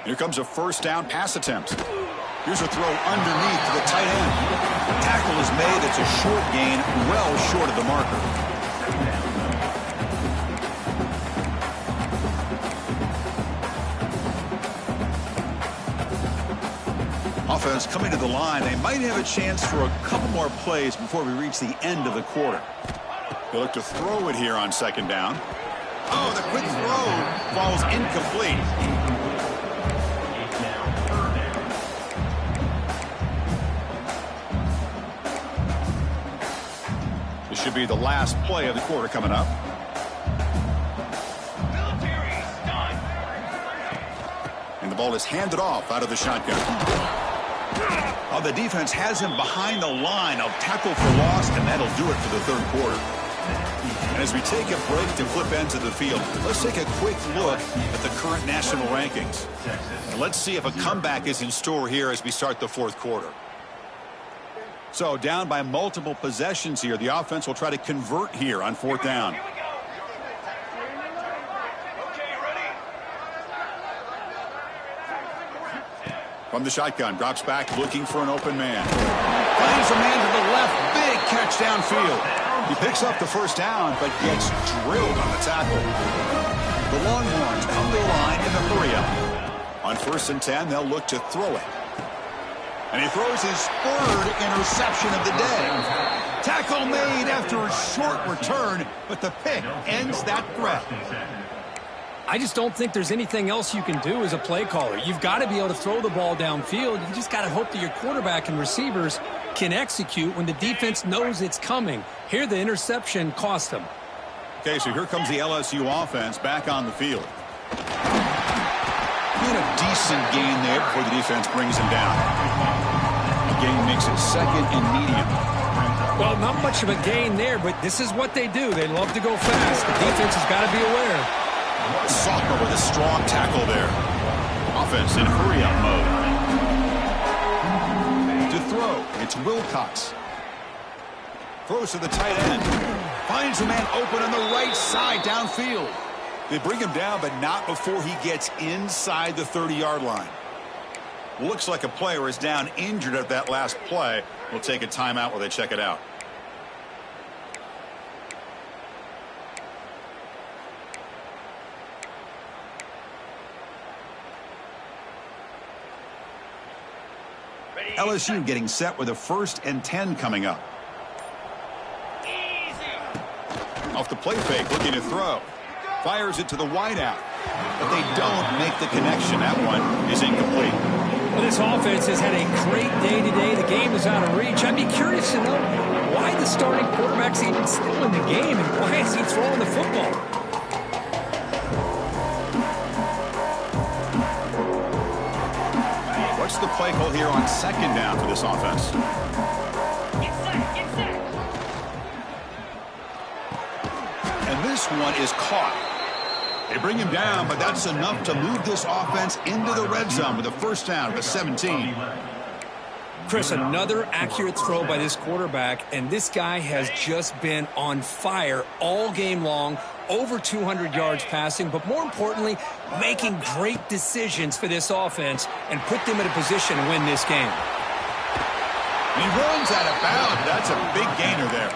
[SPEAKER 1] Here comes a 1st down pass attempt. Here's a throw underneath to the tight end. Tackle is made. It's a short gain, well short of the marker. Offense coming to the line. They might have a chance for a couple more plays before we reach the end of the quarter. They look to throw it here on second down. Oh, the quick throw falls incomplete. This should be the last play of the quarter coming up. And the ball is handed off out of the shotgun. Oh, the defense has him behind the line. A tackle for loss, and that'll do it for the third quarter. And as we take a break to flip ends of the field, let's take a quick look at the current national rankings. And let's see if a comeback is in store here as we start the fourth quarter. So down by multiple possessions here. The offense will try to convert here on fourth down. From the shotgun, drops back looking for an open man. Finds a man to the left. Big catch downfield. He picks up the first down, but gets drilled on the tackle. The Longhorns come to the line in the hurry-up. On 1st and 10, they'll look to throw it. And he throws his third interception of the day. Tackle made after a short return, but the pick ends that threat.
[SPEAKER 2] I just don't think there's anything else you can do as a play caller. You've got to be able to throw the ball downfield. You just got to hope that your quarterback and receivers can execute when the defense knows it's coming. Here, the interception cost them.
[SPEAKER 1] Okay, so here comes the LSU offense back on the field. Get a decent gain there before the defense brings him down. The gain makes it second and medium.
[SPEAKER 2] Well, not much of a gain there, but this is what they do. They love to go fast. The defense has got to be aware.
[SPEAKER 1] Soccer with a strong tackle there. Offense in hurry-up mode. To throw, it's Wilcox. Throws to the tight end. Finds a man open on the right side downfield. They bring him down, but not before he gets inside the 30-yard line. Looks like a player is down injured at that last play. We'll take a timeout while they check it out. LSU getting set with a 1st and 10 coming up. Off the play fake, looking to throw. Fires it to the wideout. But they don't make the connection. That one is incomplete.
[SPEAKER 2] Well, this offense has had a great day today. The game is out of reach. I'd be curious to know why the starting quarterback's even still in the game and why is he throwing the football?
[SPEAKER 1] What's the play call here on second down for this offense? And this one is caught. They bring him down, but that's enough to move this offense into the red zone with a first down at the 17.
[SPEAKER 2] Chris, another accurate throw by this quarterback, and this guy has just been on fire all game long, over 200 yards passing, but more importantly, making great decisions for this offense and put them in a position to win this game.
[SPEAKER 1] He runs out of bounds. That's a big gainer there.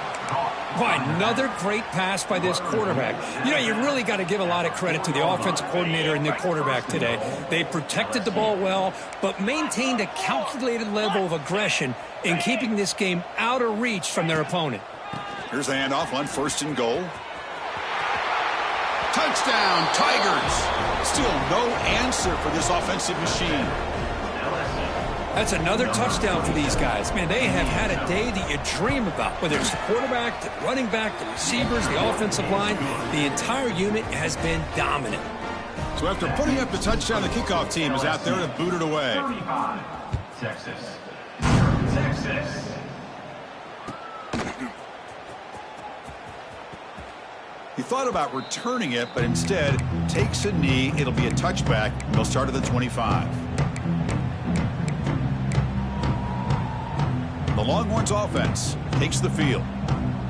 [SPEAKER 2] Boy, another great pass by this quarterback. You know, you really got to give a lot of credit to the offensive coordinator and the quarterback today. They protected the ball well, but maintained a calculated level of aggression in keeping this game out of reach from their opponent.
[SPEAKER 1] Here's the handoff on 1st and goal. Touchdown, Tigers. Still no answer for this offensive machine.
[SPEAKER 2] That's another touchdown for these guys. Man, they have had a day that you dream about, whether it's the quarterback, the running back, the receivers, the offensive line. The entire unit has been dominant.
[SPEAKER 1] So after putting up the touchdown, the kickoff team is out there to boot it away.
[SPEAKER 3] 35, Texas.
[SPEAKER 1] He thought about returning it, but instead takes a knee. It'll be a touchback. They'll start at the 25. The Longhorns offense takes the field.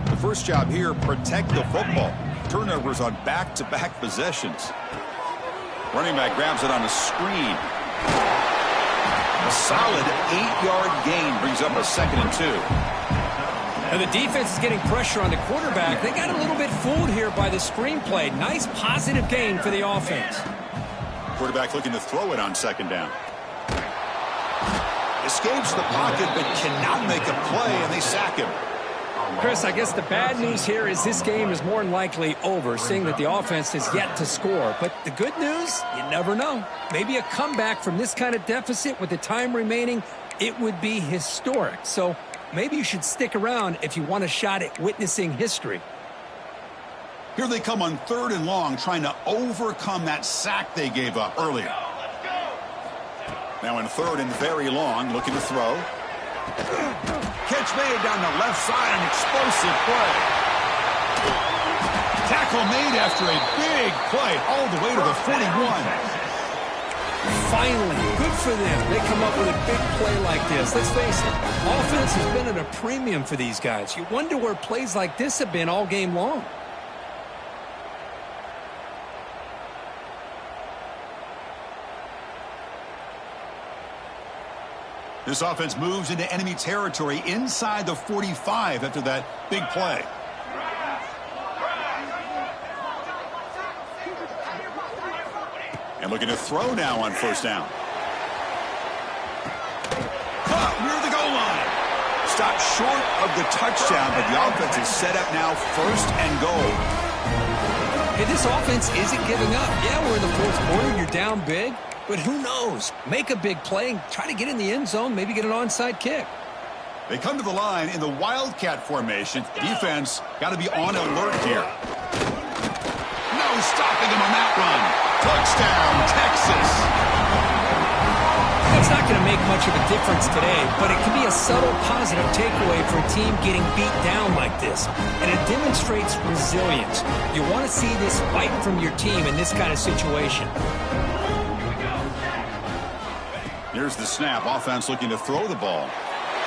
[SPEAKER 1] The first job here, protect the football. Turnovers on back-to-back possessions. Running back grabs it on a screen. A solid 8-yard gain brings up a 2nd and 2.
[SPEAKER 2] And the defense is getting pressure on the quarterback. They got a little bit fooled here by the screenplay. Nice positive gain for the offense.
[SPEAKER 1] Quarterback looking to throw it on 2nd down. Escapes the pocket, but cannot make a play, and they sack him.
[SPEAKER 2] Chris, I guess the bad news here is this game is more than likely over, seeing that the offense has yet to score. But the good news, you never know. Maybe a comeback from this kind of deficit with the time remaining, it would be historic. So maybe you should stick around if you want a shot at witnessing history.
[SPEAKER 1] Here they come on 3rd and long, trying to overcome that sack they gave up earlier. Now in 3rd and very long, looking to throw. Catch made down the left side, an explosive play. Tackle made after a big play all the way to the 41.
[SPEAKER 2] Finally, good for them. They come up with a big play like this. Let's face it, offense has been at a premium for these guys. You wonder where plays like this have been all game long.
[SPEAKER 1] This offense moves into enemy territory inside the 45 after that big play. And looking to throw now on 1st down. Caught near the goal line. Stopped short of the touchdown, but the offense is set up now 1st and goal.
[SPEAKER 2] Hey, this offense isn't giving up. Yeah, we're in the 4th quarter. You're down big. But who knows? Make a big play, try to get in the end zone, maybe get an onside kick.
[SPEAKER 1] They come to the line in the Wildcat formation. Defense got to be on alert here. No stopping him on that run. Touchdown, Texas.
[SPEAKER 2] It's not going to make much of a difference today, but it can be a subtle positive takeaway for a team getting beat down like this. And it demonstrates resilience. You want to see this fight from your team in this kind of situation.
[SPEAKER 1] Here's the snap. Offense looking to throw the ball.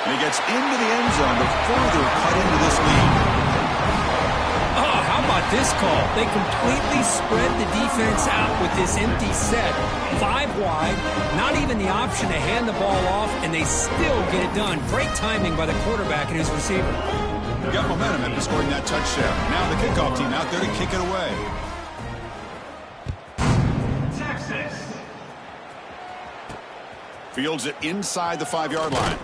[SPEAKER 1] And he gets into the end zone to further cut into this lead.
[SPEAKER 2] Oh, how about this call? They completely spread the defense out with this empty set. 5 wide, not even the option to hand the ball off, and they still get it done. Great timing by the quarterback and his receiver.
[SPEAKER 1] Got momentum after scoring that touchdown. Now the kickoff team out there to kick it away. Fields it inside the 5-yard line.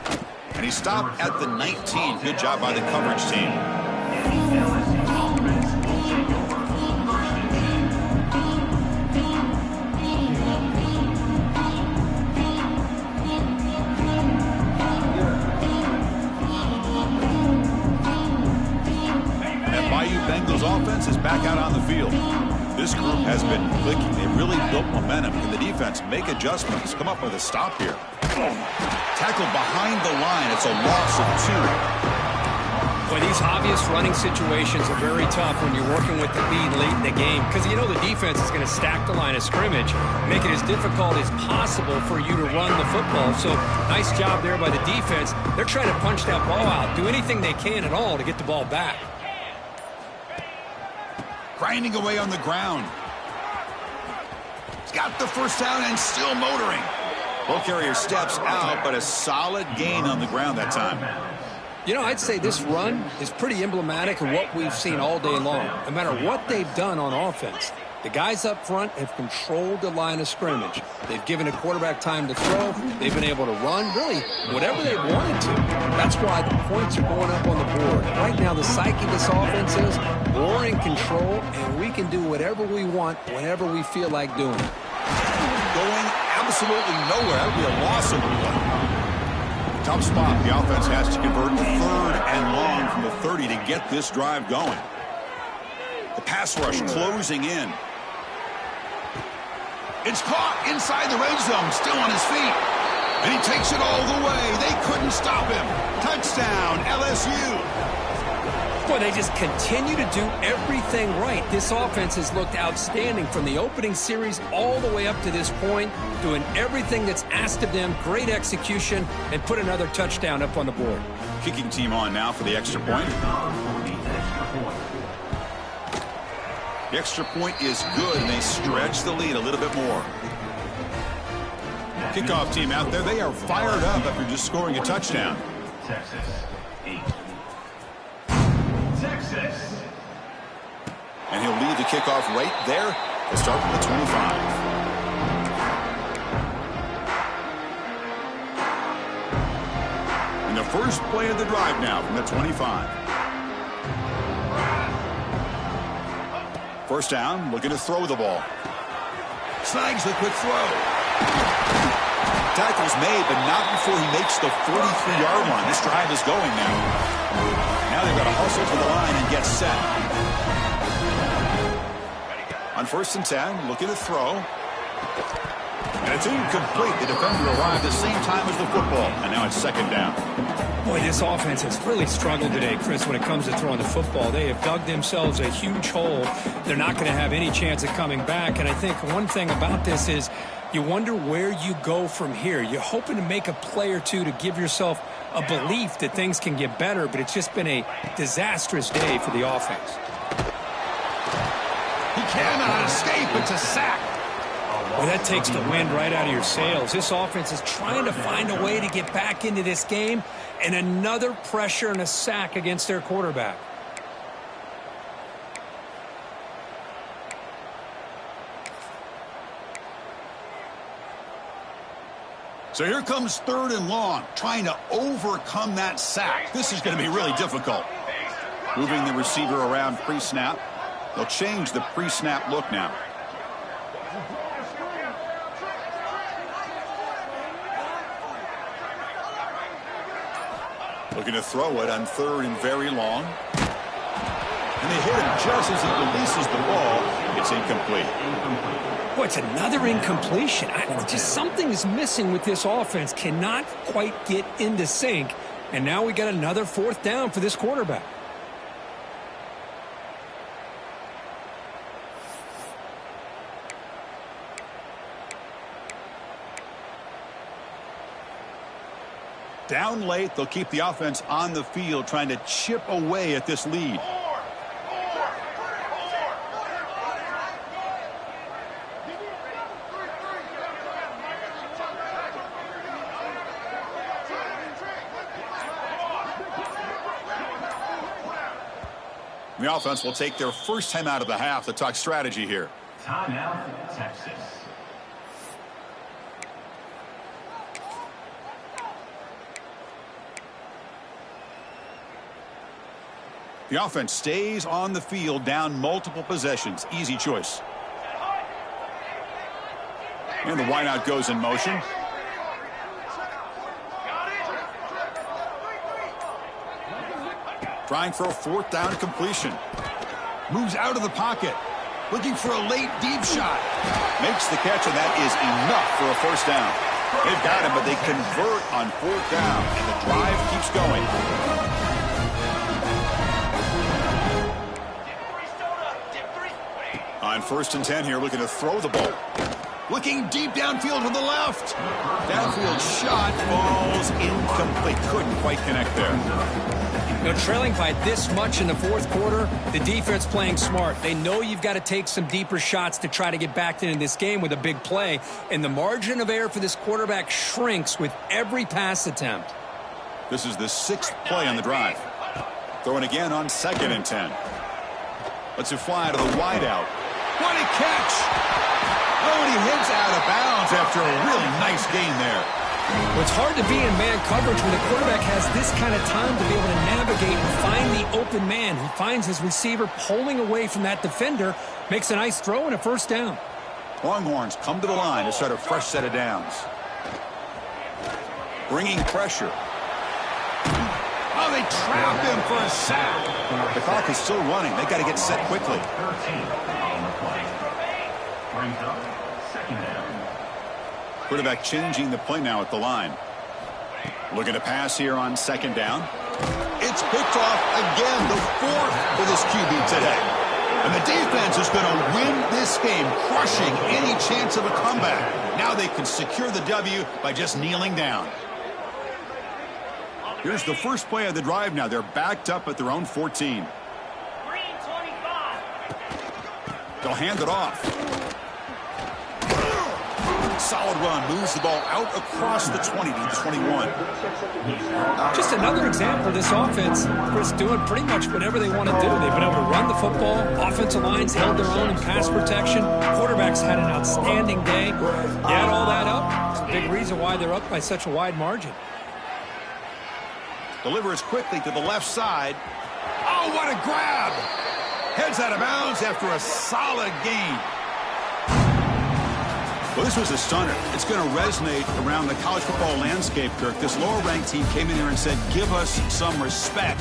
[SPEAKER 1] And he stopped at the 19. Good job by the coverage team. That Bayou Bengals offense is back out on the field. This group has been clicking. They really built momentum. Can the defense make adjustments? Come up with a stop here. Tackled behind the line. It's a loss of 2.
[SPEAKER 2] Boy, these obvious running situations are very tough when you're working with the lead late in the game because you know the defense is going to stack the line of scrimmage, make it as difficult as possible for you to run the football. So nice job there by the defense. They're trying to punch that ball out, do anything they can at all to get the ball back.
[SPEAKER 1] Grinding away on the ground. He's got the 1st down and still motoring. Ball carrier steps out, but a solid gain on the ground that time.
[SPEAKER 2] You know, I'd say this run is pretty emblematic of what we've seen all day long. No matter what they've done on offense, the guys up front have controlled the line of scrimmage. They've given a quarterback time to throw. They've been able to run, really, whatever they wanted to. That's why the points are going up on the board. Right now, the psyche of this offense is we're in control, and we can do whatever we want whenever we feel like doing it.
[SPEAKER 1] Going absolutely nowhere. That would be a loss of 1. Tough spot. The offense has to convert 3rd and long from the 30 to get this drive going. The pass rush closing in. It's caught inside the red zone, still on his feet. And he takes it all the way. They couldn't stop him. Touchdown, LSU.
[SPEAKER 2] Boy, they just continue to do everything right. This offense has looked outstanding from the opening series all the way up to this point, doing everything that's asked of them, great execution, and put another touchdown up on the board.
[SPEAKER 1] Kicking team on now for the extra point. The extra point is good, and they stretch the lead a little bit more. Kickoff team out there, they are fired up after just scoring a touchdown.
[SPEAKER 3] Texas 8. Texas.
[SPEAKER 1] And he'll lead the kickoff right there to start from the 25. first play of the drive now from the 25. First down, looking to throw the ball. Snags the quick throw. Tackle's made, but not before he makes the 43-yard line. This drive is going now. Now they've got to hustle to the line and get set. On 1st and 10, looking to throw. And it's incomplete. The defender arrived the same time as the football. And now it's 2nd down.
[SPEAKER 2] Boy, this offense has really struggled today, Chris, when it comes to throwing the football. They have dug themselves a huge hole. They're not going to have any chance of coming back. And I think one thing about this is you wonder where you go from here. You're hoping to make a play or two to give yourself a belief that things can get better, but it's just been a disastrous day for the offense.
[SPEAKER 1] He cannot escape. It's a sack.
[SPEAKER 2] Well, that takes the wind right out of your sails. This offense is trying to find a way to get back into this game, and another pressure and a sack against their quarterback.
[SPEAKER 1] So here comes 3rd and long, trying to overcome that sack. This is going to be really difficult. Moving the receiver around pre-snap. They'll change the pre-snap look now. Looking to throw it on 3rd and very long. And they hit him just as he releases the ball. It's incomplete.
[SPEAKER 2] Boy, it's another incompletion. Just something is missing with this offense. Cannot quite get into sync. And now we got another 4th down for this quarterback.
[SPEAKER 1] Down late, they'll keep the offense on the field, trying to chip away at this lead. The offense will take their first time out of the half to talk strategy here.
[SPEAKER 3] Timeout, Texas.
[SPEAKER 1] The offense stays on the field, down multiple possessions. Easy choice. And the wideout goes in motion. Trying for a 4th down completion. Moves out of the pocket. Looking for a late deep shot. Makes the catch, and that is enough for a 1st down. They've got him, but they convert on 4th down, and the drive keeps going. On 1st and 10 here, looking to throw the ball. Looking deep downfield to the left. Downfield shot falls incomplete. Couldn't quite connect there.
[SPEAKER 2] You know, trailing by this much in the 4th quarter, the defense playing smart. They know you've got to take some deeper shots to try to get back into this game with a big play. And the margin of error for this quarterback shrinks with every pass attempt.
[SPEAKER 1] This is the 6th play on the drive. Throwing again on 2nd and 10. Lets it fly to the wideout. What a catch! Oh, and he hits out of bounds after a really nice gain there.
[SPEAKER 2] Well, it's hard to be in man coverage when the quarterback has this kind of time to be able to navigate and find the open man. He finds his receiver pulling away from that defender, makes a nice throw and a 1st down.
[SPEAKER 1] Longhorns come to the line to start a fresh set of downs. Bringing pressure. Oh, they trapped him for a sack. The clock is still running. They got to get set quickly.
[SPEAKER 3] 13 on the play. Brings up 2nd down.
[SPEAKER 1] Quarterback changing the play now at the line. Looking to pass here on 2nd down. It's picked off again, the 4th for this QB today. And the defense is going to win this game, crushing any chance of a comeback. Now they can secure the W by just kneeling down. Here's the first play of the drive now. They're backed up at their own 14. They'll hand it off. Solid run, moves the ball out across the 20 to the 21.
[SPEAKER 2] Just another example of this offense, Chris, doing pretty much whatever they want to do. They've been able to run the football. Offensive lines held their own in pass protection. Quarterbacks had an outstanding day. You add all that up, it's a big reason why they're up by such a wide margin.
[SPEAKER 1] Delivers quickly to the left side. Oh, what a grab! Heads out of bounds after a solid gain. Well, this was a stunner. It's going to resonate around the college football landscape, Kirk. This lower-ranked team came in here and said, give us some respect.